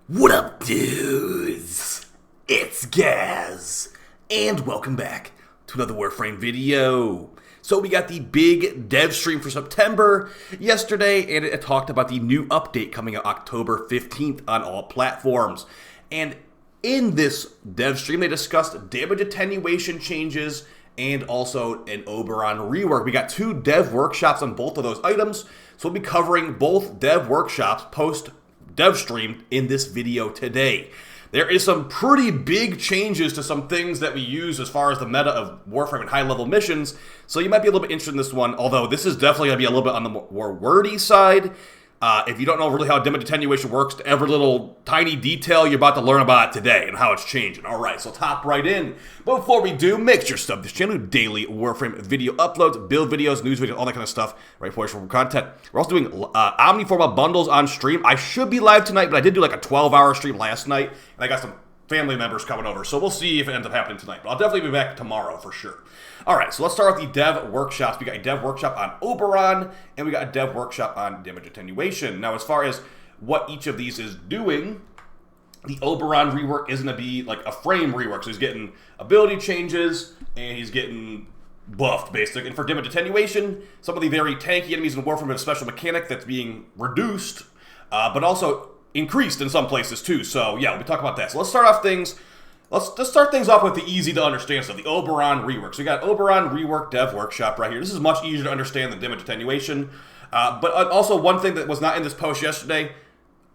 What up, dudes? It's Gaz, and welcome back to another Warframe video. So we got the big dev stream for September yesterday, and it talked about the new update coming out October 15th on all platforms. And in this dev stream, they discussed damage attenuation changes and also an Oberon rework. We got two dev workshops on both of those items, so we'll be covering both dev workshops post dev stream in this video today. There is some pretty big changes to some things that we use as far as the meta of Warframe and high-level missions, so you might be a little bit interested in this one, although this is definitely going to be a little bit on the more wordy side. If you don't know really how damage attenuation works, every little tiny detail, you're about to learn about it today and how it's changing. Alright, so top right in. But before we do, make sure to sub this channel, daily Warframe video uploads, build videos, news videos, all that kind of stuff, right for your content. We're also doing Omniforma bundles on stream. I should be live tonight, but I did do like a 12-hour stream last night, and I got some family members coming over, so we'll see if it ends up happening tonight. But I'll definitely be back tomorrow for sure. Alright, so let's start with the dev workshops. We got a dev workshop on Oberon, and we got a dev workshop on damage attenuation. Now, as far as what each of these is doing, the Oberon rework is going to be like a frame rework. So he's getting ability changes, and he's getting buffed, basically. And for damage attenuation, some of the very tanky enemies in Warframe have a special mechanic that's being reduced, but also increased in some places too. So yeah, we'll be talking about that. So let's start off things. Let's just start things off with the easy to understand stuff, the Oberon rework. So we got Oberon rework dev workshop right here. This is much easier to understand than damage attenuation. But also one thing that was not in this post yesterday,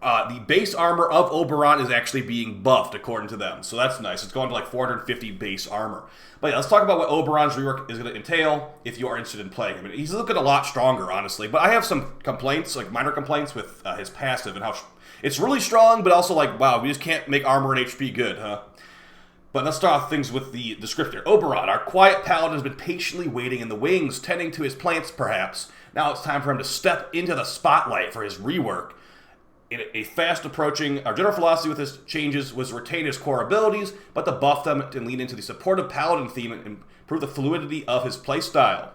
the base armor of Oberon is actually being buffed according to them. So that's nice. It's going to like 450 base armor. But yeah, let's talk about what Oberon's rework is going to entail if you are interested in playing. I mean, he's looking a lot stronger, honestly. But I have some complaints, like minor complaints with his passive and how it's really strong, but also like, wow, we just can't make armor and HP good, huh? But let's start off things with the descriptor. Oberon, our quiet paladin, has been patiently waiting in the wings, tending to his plants, perhaps. Now it's time for him to step into the spotlight for his rework. In a fast approaching, our general philosophy with his changes was to retain his core abilities, but to buff them and lean into the supportive paladin theme and improve the fluidity of his playstyle.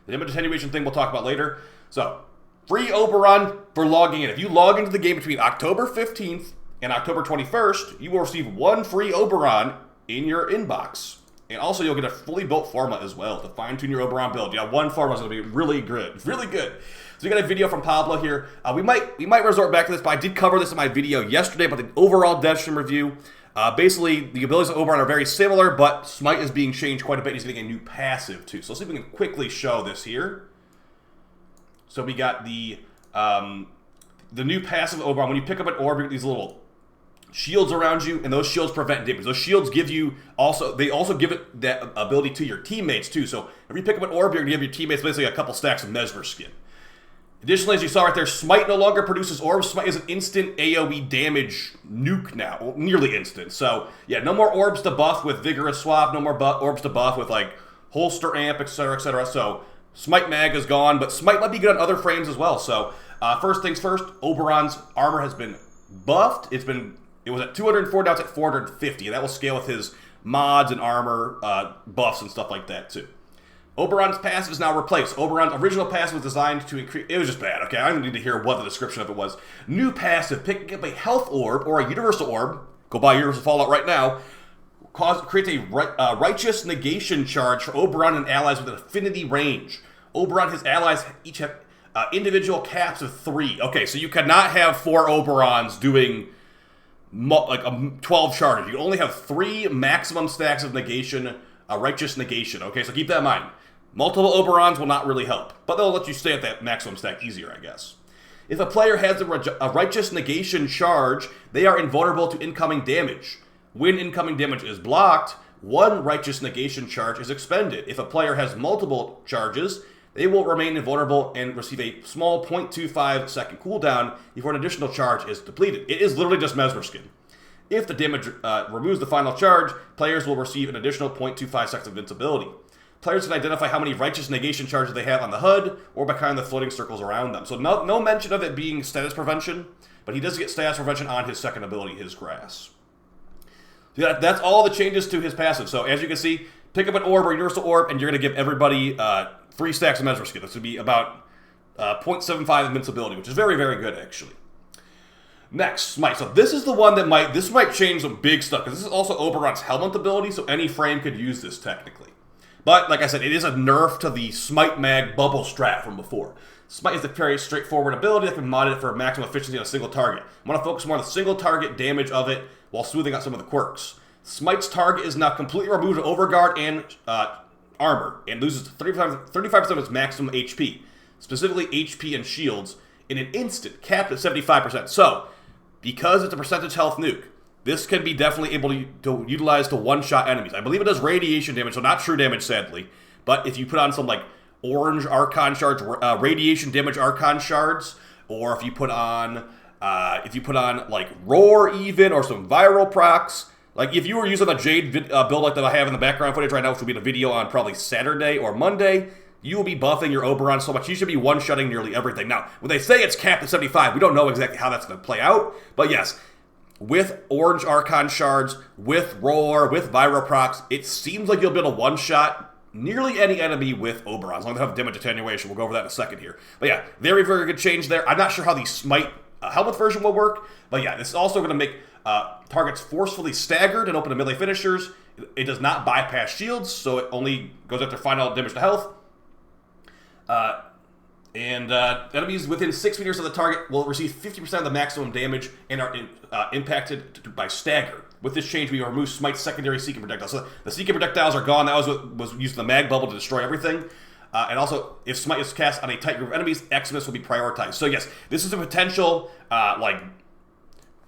The damage attenuation thing we'll talk about later. So, free Oberon for logging in. If you log into the game between October 15th and October 21st, you will receive one free Oberon in your inbox. And also you'll get a fully built forma as well to fine-tune your Oberon build. Yeah, one forma is going to be really good. Really good. So we got a video from Pablo here. We might resort back to this, but I did cover this in my video yesterday about the overall dev stream review. Basically, the abilities of Oberon are very similar, but Smite is being changed quite a bit. He's getting a new passive too. So let's see if we can quickly show this here. So we got the new passive Oberon. When you pick up an orb, you get these little shields around you, and those shields prevent damage. Those shields give you they also give it that ability to your teammates too. So if you pick up an orb, you're going to give your teammates basically a couple stacks of Mesmer skin. Additionally, as you saw right there, Smite no longer produces orbs. Smite is an instant AoE damage nuke now, well, nearly instant. So yeah, no more orbs to buff with Vigorous Swap, no more orbs to buff with like Holster Amp, etc., etc. So Smite Mag is gone, but Smite might be good on other frames as well. So first things first, Oberon's armor has been buffed. It was at 204, now it's at 450, and that will scale with his mods and armor buffs and stuff like that, too. Oberon's passive is now replaced. Oberon's original passive was designed to increase... It was just bad, okay? I don't need to hear what the description of it was. New passive, picking up a health orb or a universal orb, go buy Universal Fallout right now, creates a righteous negation charge for Oberon and allies with an affinity range. Oberon, his allies each have individual caps of 3. Okay, so you cannot have 4 Oberons doing like 12 charges. You only have 3 maximum stacks of negation, righteous negation. Okay, so keep that in mind. Multiple Oberons will not really help, but they'll let you stay at that maximum stack easier, I guess. If a player has a righteous negation charge, they are invulnerable to incoming damage. When incoming damage is blocked, 1 righteous negation charge is expended. If a player has multiple charges, they will remain invulnerable and receive a small 0.25 second cooldown before an additional charge is depleted. It is literally just Mesmer skin. If the damage removes the final charge, players will receive an additional 0.25 seconds of invincibility. Players can identify how many righteous negation charges they have on the HUD or by counting the floating circles around them. So no mention of it being status prevention, but he does get status prevention on his second ability, his Grass. So that's all the changes to his passive. So as you can see, pick up an orb or universal orb, and you're going to give everybody 3 stacks of Mesmer skin. This would be about 0.75 invincibility, which is very, very good, actually. Next, Smite. So this is the one that might change some big stuff, because this is also Oberon's helmet ability, so any frame could use this technically. But, like I said, it is a nerf to the Smite Mag bubble strat from before. Smite is a very straightforward ability that can mod it for maximum efficiency on a single target. I want to focus more on the single target damage of it while smoothing out some of the quirks. Smite's target is now completely removed of Overguard and armor, and loses 35% of its maximum HP, specifically HP and shields, in an instant, capped at 75%. So, because it's a percentage health nuke, this can be definitely able to utilize to one-shot enemies. I believe it does radiation damage, so not true damage, sadly. But if you put on some, like, orange Archon shards, radiation damage Archon shards, or if you put on, like, Roar even, or some viral procs, like, if you were using the Jade build like that I have in the background footage right now, which will be in a video on probably Saturday or Monday, you will be buffing your Oberon so much, you should be one-shotting nearly everything. Now, when they say it's capped at 75, we don't know exactly how that's going to play out, but yes, with Orange Archon Shards, with Roar, with Viral Procs, it seems like you'll be able to one-shot nearly any enemy with Oberon, as long as they have damage attenuation. We'll go over that in a second here. But yeah, very, very good change there. I'm not sure how the Smite helmet version will work, but yeah, this is also going to make targets forcefully staggered and open to melee finishers. It does not bypass shields, so it only goes after final damage to health. Enemies within 6 meters of the target will receive 50% of the maximum damage and are impacted by stagger. With this change, we remove Smite's secondary Seeking projectiles. So the Seeking projectiles are gone. That was what was used in the mag bubble to destroy everything. And also, if Smite is cast on a tight group of enemies, Xmas will be prioritized. So yes, this is a potential, like,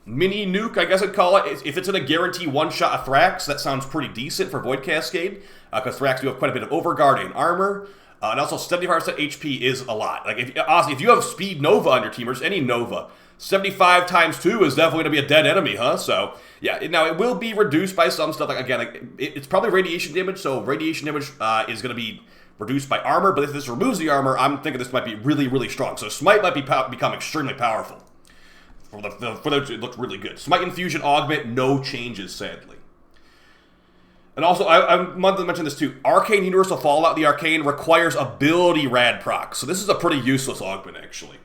mini nuke, I guess I'd call it. If it's in a guarantee one-shot of Thrax, that sounds pretty decent for Void Cascade, because Thrax do have quite a bit of Overguard and armor. And also, 75% HP is a lot. Like, honestly, if you have Speed Nova on your team, or just any Nova, 75 times 2 is definitely going to be a dead enemy, huh? So, yeah, now it will be reduced by some stuff. Like, again, like, it's probably radiation damage, so radiation damage is going to be reduced by armor, but if this removes the armor, I'm thinking this might be really, really strong. So Smite might become extremely powerful. For those, it looks really good. Smite Infusion Augment, no changes, sadly. And also, I wanted to mention this too. Arcane Universal Fallout, the Arcane, requires ability rad proc. So this is a pretty useless augment, actually.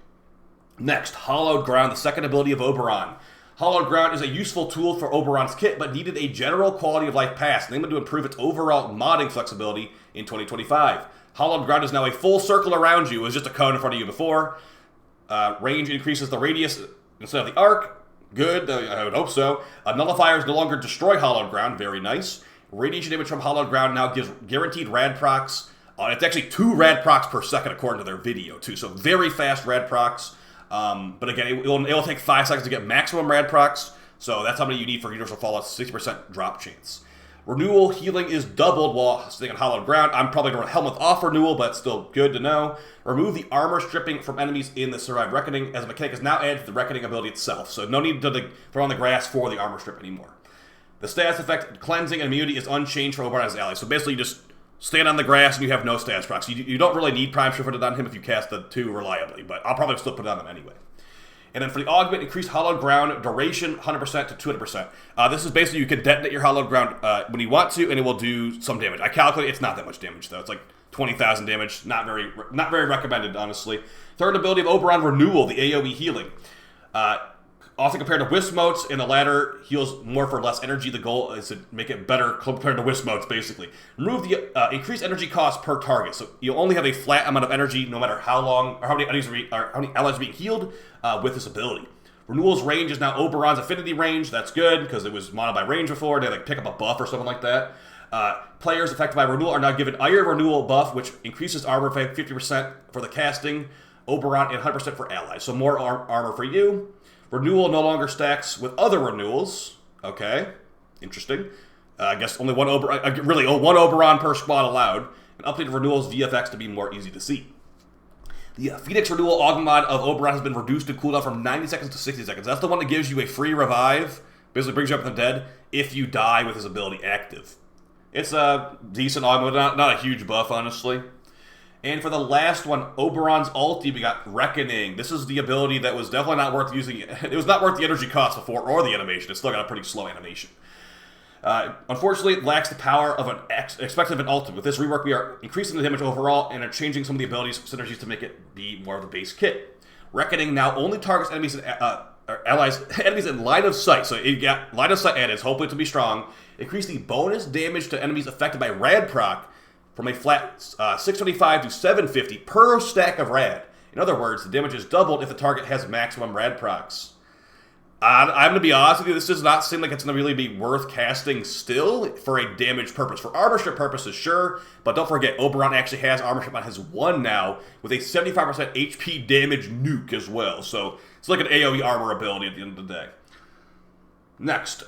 Next, Hallowed Ground, the second ability of Oberon. Hallowed Ground is a useful tool for Oberon's kit, but needed a general quality of life pass, namely to improve its overall modding flexibility in 2025. Hallowed Ground is now a full circle around you. It was just a cone in front of you before. Range increases the radius instead of the arc. Good, I would hope so. Nullifiers no longer destroy Hallowed Ground. Very nice. Radiation damage from Hallowed Ground now gives guaranteed rad procs. It's actually 2 rad procs per second according to their video too, so very fast rad procs. But again, it will take 5 seconds to get maximum rad procs, so that's how many you need for Universal Fallout's 60% drop chance. Renewal healing is doubled while staying on Hallowed Ground. I'm probably going to Helmet off renewal, but it's still good to know. Remove the armor stripping from enemies in the Survive Reckoning, as a mechanic is now added to the Reckoning ability itself, so no need to throw on the grass for the armor strip anymore. The status effect, Cleansing and Immunity, is unchanged for Oberon as ally. So basically, you just stand on the grass and you have no status procs. You don't really need Prime Shift on him if you cast the 2 reliably, but I'll probably still put it on him anyway. And then for the Augment, increased Hallowed Ground duration 100% to 200%. This is basically you can detonate your Hallowed Ground when you want to, and it will do some damage. I calculate it's not that much damage though. It's like 20,000 damage. Not very recommended, honestly. Third ability of Oberon, Renewal, the AoE healing. Also compared to Wisp Motes, and the latter heals more for less energy. The goal is to make it better compared to Wisp Motes, basically. Remove the increased energy cost per target. So you'll only have a flat amount of energy no matter how long, or how many allies are being healed with this ability. Renewal's range is now Oberon's affinity range. That's good, because it was modded by range before. They like pick up a buff or something like that. Players affected by Renewal are now given Iron Renewal buff, which increases armor by 50% for the casting, Oberon, and 100% for allies. So more armor for you. Renewal no longer stacks with other renewals. Okay, interesting. I guess only one Oberon per squad allowed. And updated renewals VFX to be more easy to see. The Phoenix Renewal Augment mod of Oberon has been reduced in cooldown from 90 seconds to 60 seconds. That's the one that gives you a free revive, basically brings you up from the dead, if you die with his ability active. It's a decent augment, not a huge buff, honestly. And for the last one, Oberon's ulti, we got Reckoning. This is the ability that was definitely not worth using. It was not worth the energy cost before or the animation. It's still got a pretty slow animation. Unfortunately, it lacks the power of an expected of an ultimate. With this rework, we are increasing the damage overall and are changing some of the abilities synergies to make it be more of the base kit. Reckoning now only targets enemies allies, enemies in line of sight. So you got line of sight added, hopefully to be strong. Increase the bonus damage to enemies affected by rad proc from a flat 625 to 750 per stack of rad. In other words, the damage is doubled if the target has maximum rad procs. I'm going to be honest with you, this does not seem like it's going to really be worth casting still for a damage purpose. For armor strip purposes, sure, but don't forget, Oberon actually has armor strip on his 1 now, with a 75% HP damage nuke as well. So it's like an AoE armor ability at the end of the day. Next,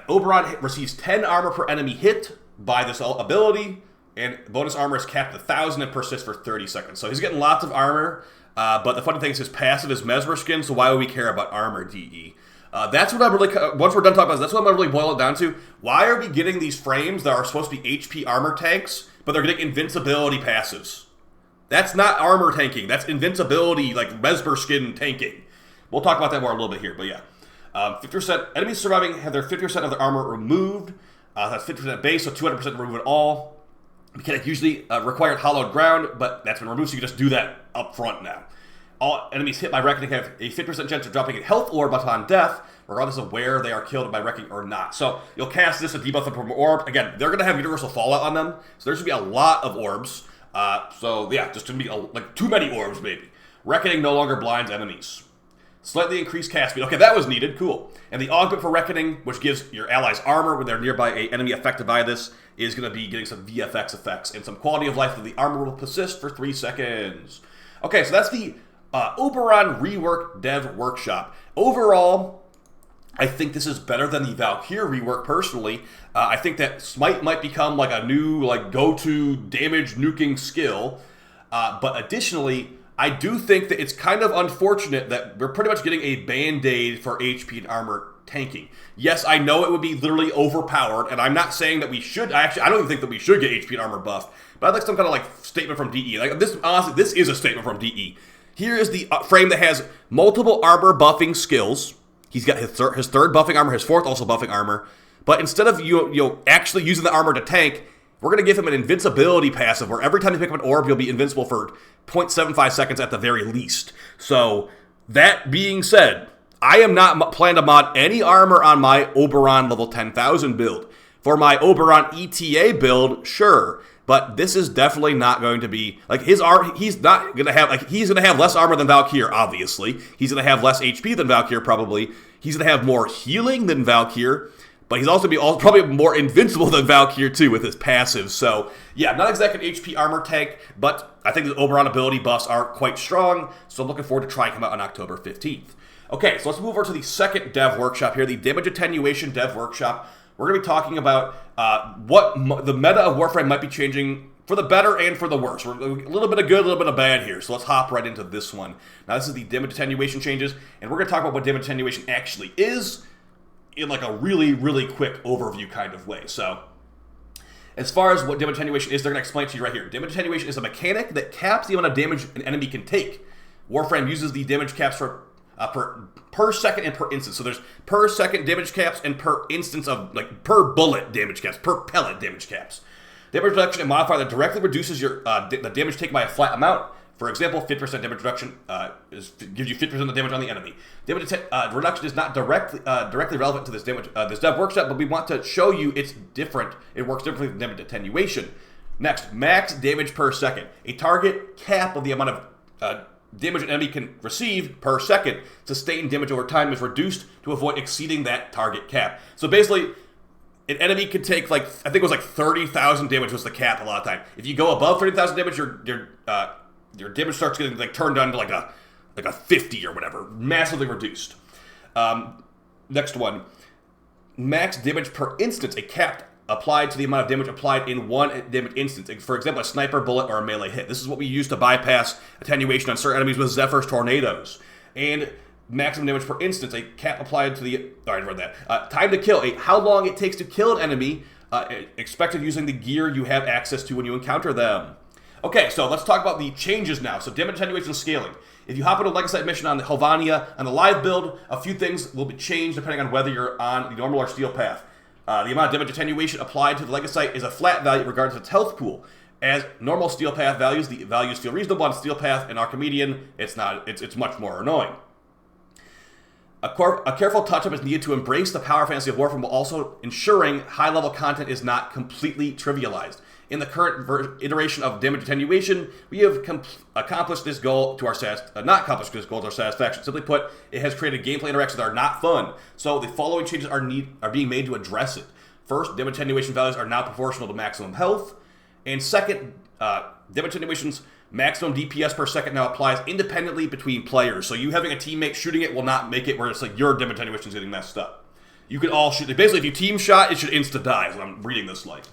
Oberon receives 10 armor per enemy hit by this ability, and bonus armor is capped at 1,000 and persists for 30 seconds. So he's getting lots of armor. But the funny thing is his passive is Mesmer Skin, so why would we care about armor DE? That's what I'm really, once we're done talking about this, that's what I'm going to really boil it down to. Why are we getting these frames that are supposed to be HP armor tanks, but they're getting invincibility passives? That's not armor tanking, that's invincibility, like Mesmer Skin tanking. We'll talk about that more a little bit here, but yeah. 50% enemies surviving have their 50% of their armor removed. That's 50% base, so 200% remove it all. Mechanic usually required hollowed ground, but that's been removed, so you can just do that up front now. All enemies hit by Reckoning have a 50% chance of dropping a health orb upon death, regardless of where they are killed by Reckoning or not. So you'll cast this to debuff them from an orb. Again, they're going to have universal fallout on them, so there's going to be a lot of orbs. So yeah, just going to be like too many orbs maybe. Reckoning no longer blinds enemies. Slightly increased cast speed. Okay, that was needed. Cool. And the augment for Reckoning, which gives your allies armor when they're nearby an enemy affected by this, is going to be getting some VFX effects and some quality of life that the armor will persist for 3 seconds. Okay, so that's the Oberon Rework Dev Workshop. Overall, I think this is better than the Valkyr rework personally. I think that Smite might become like a new go-to damage nuking skill. But additionally, I do think that it's kind of unfortunate that we're pretty much getting a band-aid for HP and armor tanking. Yes, I know it would be literally overpowered, and I'm not saying that we should. I don't even think that we should get HP and armor buffed. But I'd like some kind of statement from DE. Honestly, this is a statement from DE. Here is the frame that has multiple armor buffing skills. He's got his third buffing armor, his fourth also buffing armor. But instead of actually using the armor to tank, we're going to give him an invincibility passive where every time you pick up an orb, you'll be invincible for 0.75 seconds at the very least. So, that being said, I am not planning to mod any armor on my Oberon level 10,000 build. For my Oberon ETA build, sure. But this is definitely not going to be, he's going to have less armor than Valkyr, obviously. He's going to have less HP than Valkyr, probably. He's going to have more healing than Valkyr. But he's also going to be probably more invincible than Valkyr, too, with his passive. So, yeah, not exactly an HP armor tank, but I think the Oberon ability buffs are quite strong. So I'm looking forward to trying him out on October 15th. Okay, so let's move over to the second dev workshop here, the Damage Attenuation dev workshop. We're going to be talking about what the meta of Warframe might be changing for the better and for the worse. We're a little bit of good, a little bit of bad here. So let's hop right into this one. Now, this is the Damage Attenuation changes, and we're going to talk about what Damage Attenuation actually is in a really, really quick overview kind of way. So, as far as what Damage Attenuation is, they're going to explain it to you right here. Damage Attenuation is a mechanic that caps the amount of damage an enemy can take. Warframe uses the damage caps for per second and per instance. So there's per second damage caps and per instance of, per bullet damage caps, per pellet damage caps. Damage reduction and modifier that directly reduces your the damage taken by a flat amount. For example, 50% damage reduction gives you 50% of the damage on the enemy. Damage reduction is not directly relevant to this dev workshop, but we want to show you it's different. It works differently than damage attenuation. Next, max damage per second. A target cap of the amount of damage an enemy can receive per second. Sustained damage over time is reduced to avoid exceeding that target cap. So basically, an enemy could take I think it was 30,000 damage was the cap a lot of time. If you go above 30,000 damage, your damage starts getting turned down to a 50 or whatever, massively reduced. Next one, max damage per instance, a cap applied to the amount of damage applied in one damage instance. For example, a sniper bullet or a melee hit. This is what we use to bypass attenuation on certain enemies with Zephyr's tornadoes. And maximum damage per instance, a cap applied to the... I read that. Time to kill, how long it takes to kill an enemy, expected using the gear you have access to when you encounter them. Okay, so let's talk about the changes now. So damage attenuation scaling. If you hop into a Legacy mission on the Helvania, on the live build, a few things will be changed depending on whether you're on the normal or steel path. The amount of damage attenuation applied to the Legacy is a flat value regardless of its health pool. As normal steel path values, the values feel reasonable. On steel path and Archimedean, it's not. It's much more annoying. A careful touch-up is needed to embrace the power fantasy of Warframe while also ensuring high-level content is not completely trivialized. In the current iteration of damage attenuation, we have accomplished this goal to our not accomplished this goal to our satisfaction. Simply put, it has created gameplay interactions that are not fun. So the following changes are being made to address it. First, damage attenuation values are now proportional to maximum health. And second, damage attenuation's maximum DPS per second now applies independently between players. So you having a teammate shooting it will not make it where it's like your damage attenuation is getting messed up. You can all shoot it. Basically, if you team shot, it should insta-die, is what I'm reading this like.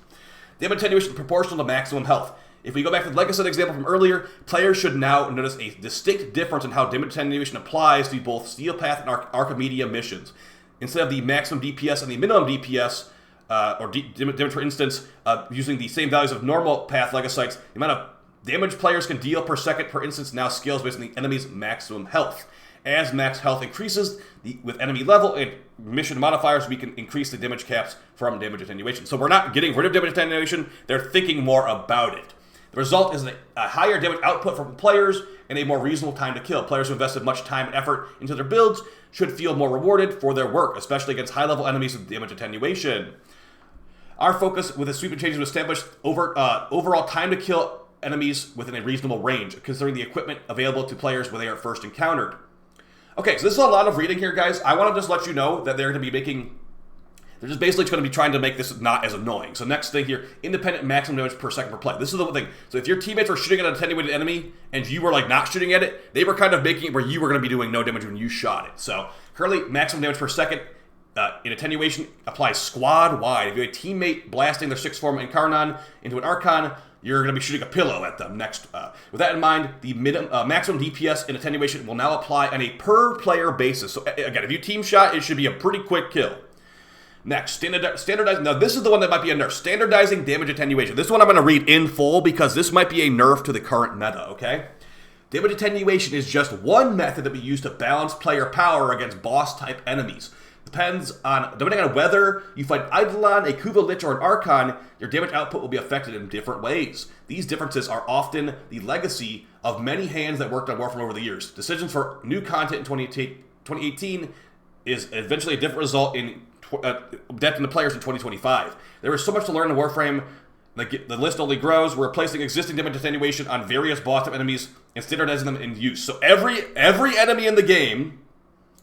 Damage attenuation is proportional to maximum health. If we go back to the Legacy example from earlier, players should now notice a distinct difference in how damage attenuation applies to both Steel Path and Archimedia missions. Instead of the maximum DPS and the minimum DPS, damage for instance, using the same values of normal path Legacytes, the amount of damage players can deal per second per instance now scales based on the enemy's maximum health. As max health increases with enemy level and mission modifiers, we can increase the damage caps from damage attenuation. So we're not getting rid of damage attenuation, they're thinking more about it. The result is a higher damage output from players and a more reasonable time to kill. Players who invested much time and effort into their builds should feel more rewarded for their work, especially against high-level enemies with damage attenuation. Our focus with the sweeping changes was established overall time to kill enemies within a reasonable range, considering the equipment available to players when they are first encountered. Okay, so this is a lot of reading here, guys. I want to just let you know that they're just basically going to be trying to make this not as annoying. So next thing here, independent maximum damage per second per play. This is the thing. So if your teammates were shooting at an attenuated enemy and you were like not shooting at it, they were kind of making it where you were going to be doing no damage when you shot it. So currently, maximum damage per second in attenuation applies squad wide. If you have a teammate blasting their 6th form Incarnon into an Archon, you're going to be shooting a pillow at them next. With that in mind, the maximum DPS in attenuation will now apply on a per-player basis. So again, if you team shot, it should be a pretty quick kill. Next, standardizing. Now, this is the one that might be a nerf. Standardizing damage attenuation. This one I'm going to read in full because this might be a nerf to the current meta, okay? Damage attenuation is just one method that we use to balance player power against boss-type enemies. Depending on whether you fight Eidolon, a Kuva Lich, or an Archon, your damage output will be affected in different ways. These differences are often the legacy of many hands that worked on Warframe over the years. Decisions for new content in 2018 is eventually a different result in adapting the players in 2025. There is so much to learn in Warframe. The list only grows. We're replacing existing damage attenuation on various boss-type enemies and standardizing them in use. So every enemy in the game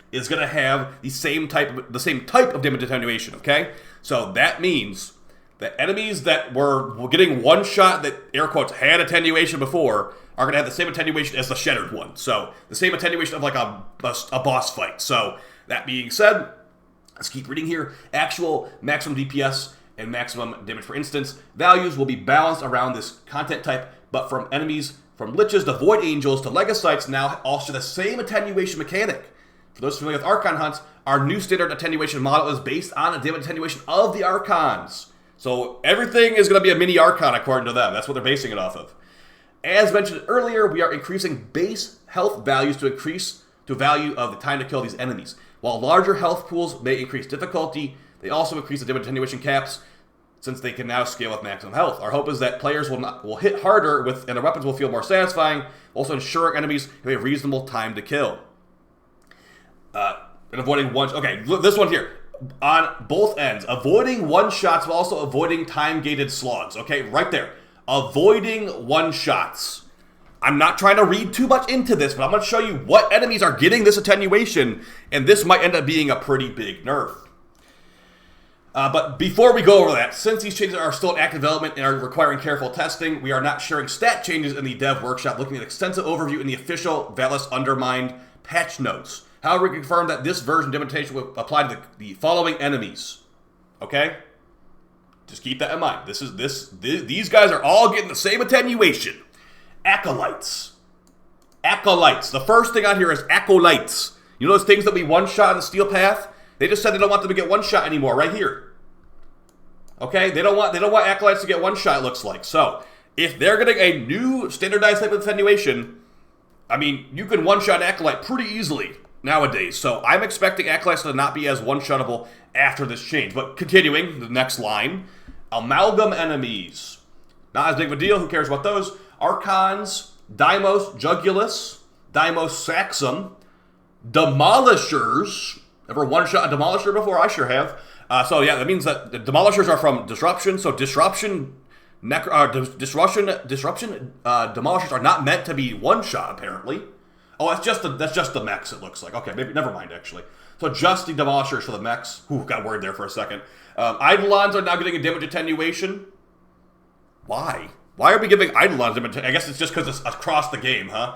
is going to have the same type of damage attenuation, okay? So that means that enemies that were getting one shot that, air quotes, had attenuation before are going to have the same attenuation as the shattered one. So the same attenuation of like a boss fight. So that being said, let's keep reading here. Actual maximum DPS and maximum damage per instance values will be balanced around this content type, but from enemies, from Liches to Void Angels to Legacytes now also the same attenuation mechanic. For those familiar with Archon hunts, our new standard attenuation model is based on a damage attenuation of the Archons. So everything is going to be a mini Archon according to them. That's what they're basing it off of. As mentioned earlier, we are increasing base health values to increase the value of the time to kill these enemies. While larger health pools may increase difficulty, they also increase the damage attenuation caps since they can now scale with maximum health. Our hope is that players will hit harder and their weapons will feel more satisfying, also ensuring enemies have a reasonable time to kill. And avoiding one... Okay, look, this one here. On both ends. Avoiding one-shots while also avoiding time-gated slogs. Okay, right there. Avoiding one-shots. I'm not trying to read too much into this, but I'm going to show you what enemies are getting this attenuation, and this might end up being a pretty big nerf. But before we go over that, since these changes are still in active development and are requiring careful testing, we are not sharing stat changes in the dev workshop, looking at extensive overview in the official Valis Undermined patch notes. However, we confirm that this version demonstration will apply to the following enemies. Okay? Just keep that in mind. These guys are all getting the same attenuation. Acolytes. Acolytes. The first thing on here is acolytes. You know those things that we one-shot in the Steel Path? They just said they don't want them to get one-shot anymore, right here. Okay? They don't want acolytes to get one-shot, it looks like. So, if they're getting a new standardized type of attenuation, I mean, you can one-shot acolyte pretty easily nowadays. So I'm expecting acolytes to not be as one-shottable after this change. But continuing, the next line, amalgam enemies. Not as big of a deal. Who cares about those? Archons, Deimos Jugulus, Deimos Saxum, Demolishers. Ever one-shot a Demolisher before? I sure have. So yeah, that means that the Demolishers are from Disruption. So Disruption Demolishers are not meant to be one-shot, apparently. Oh, that's just the mechs, it looks like. Okay, maybe never mind, actually. So just the Demolishers for the mechs. Ooh, got worried there for a second. Eidolons are now getting a damage attenuation. Why? Why are we giving Eidolons damage? I guess it's just because it's across the game, huh?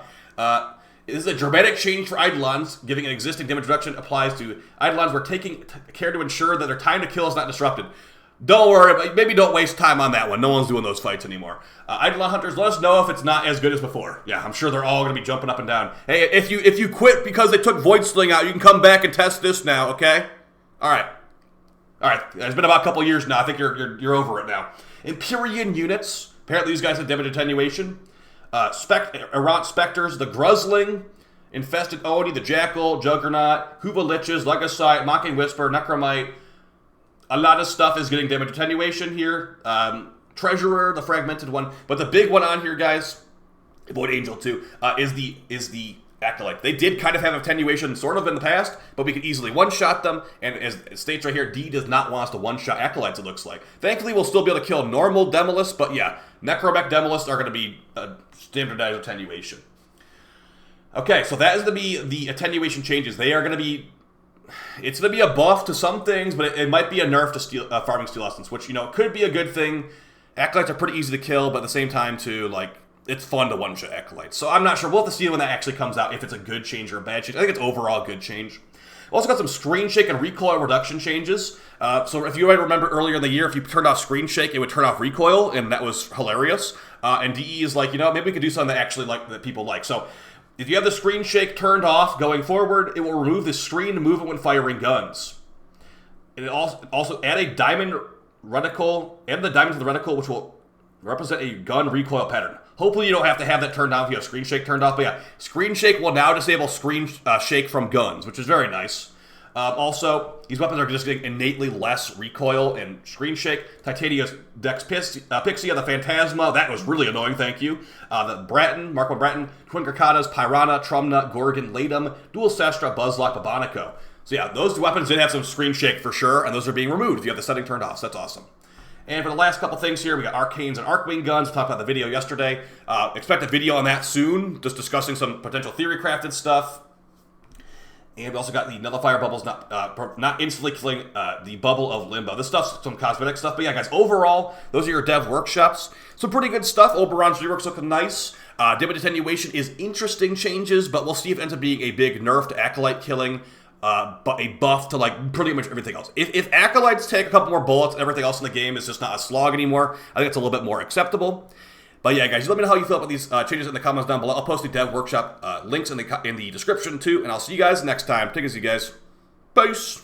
This is a dramatic change for Eidolons. Giving an existing damage reduction applies to Eidolons. We're taking care to ensure that their time to kill is not disrupted. Don't worry, maybe don't waste time on that one. No one's doing those fights anymore. Eidolon Hunters, let us know if it's not as good as before. Yeah, I'm sure they're all going to be jumping up and down. Hey, if you quit because they took Void Sling out, you can come back and test this now, okay? All right. It's been about a couple years now. I think you're over it now. Empyrean units. Apparently these guys have damage attenuation. Errant Spectres, the Gruzling, Infested Oni, the Jackal, Juggernaut, Huva Liches, Legacite, Mocking Whisper, Necromite. A lot of stuff is getting damage attenuation here. Treasurer, the fragmented one. But the big one on here, guys, Void Angel too, is the Acolyte. They did kind of have attenuation sort of in the past, but we could easily one-shot them. And as it states right here, D does not want us to one-shot Acolytes, it looks like. Thankfully, we'll still be able to kill normal Demolists, but yeah, Necromech Demolists are going to be standardized attenuation. Okay, so that is going to be the attenuation changes. They are going to be... It's going to be a buff to some things, but it might be a nerf to farming Steel Essence, which, you know, could be a good thing. Acolytes are pretty easy to kill, but at the same time, too, like, it's fun to one-shot Acolytes. So I'm not sure. We'll have to see when that actually comes out, if it's a good change or a bad change. I think it's overall a good change. We also got some Screen Shake and Recoil reduction changes. So if you might remember earlier in the year, if you turned off Screen Shake, it would turn off Recoil, and that was hilarious. And DE is like, you know, maybe we could do something that actually that people like. So if you have the Screen Shake turned off going forward, it will remove the screen movement when firing guns. And it also add a diamond reticle, and the diamond to the reticle, which will represent a gun recoil pattern. Hopefully you don't have to have that turned on if you have Screen Shake turned off. But yeah, Screen Shake will now disable Screen Shake from guns, which is very nice. Also, these weapons are just getting innately less recoil and Screen Shake. Titania's Dex Pixia, the Phantasma, that was really annoying, thank you. The Bratton, Mark 1 Bratton, Twin Garcadas, Pyrana, Trumna, Gorgon, Latum, Dual Sestra, Buzzlock, Babonico. So yeah, those two weapons did have some Screen Shake for sure, and those are being removed if you have the setting turned off, so that's awesome. And for the last couple things here, we got Arcanes and Arcwing guns. We talked about the video yesterday. Expect a video on that soon, just discussing some potential theory crafted stuff. And we also got the Nullifier bubbles not instantly killing the bubble of Limbo. This stuff's some cosmetic stuff, but yeah, guys, overall, those are your dev workshops. Some pretty good stuff. Oberon's Rework's looking nice. Damage Attenuation is interesting changes, but we'll see if it ends up being a big nerf to Acolyte killing, but a buff to like pretty much everything else. If Acolytes take a couple more bullets and everything else in the game is just not a slog anymore, I think it's a little bit more acceptable. But yeah, guys, let me know how you feel about these changes in the comments down below. I'll post the dev workshop links in the description too, and I'll see you guys next time. Take it easy, guys. Peace.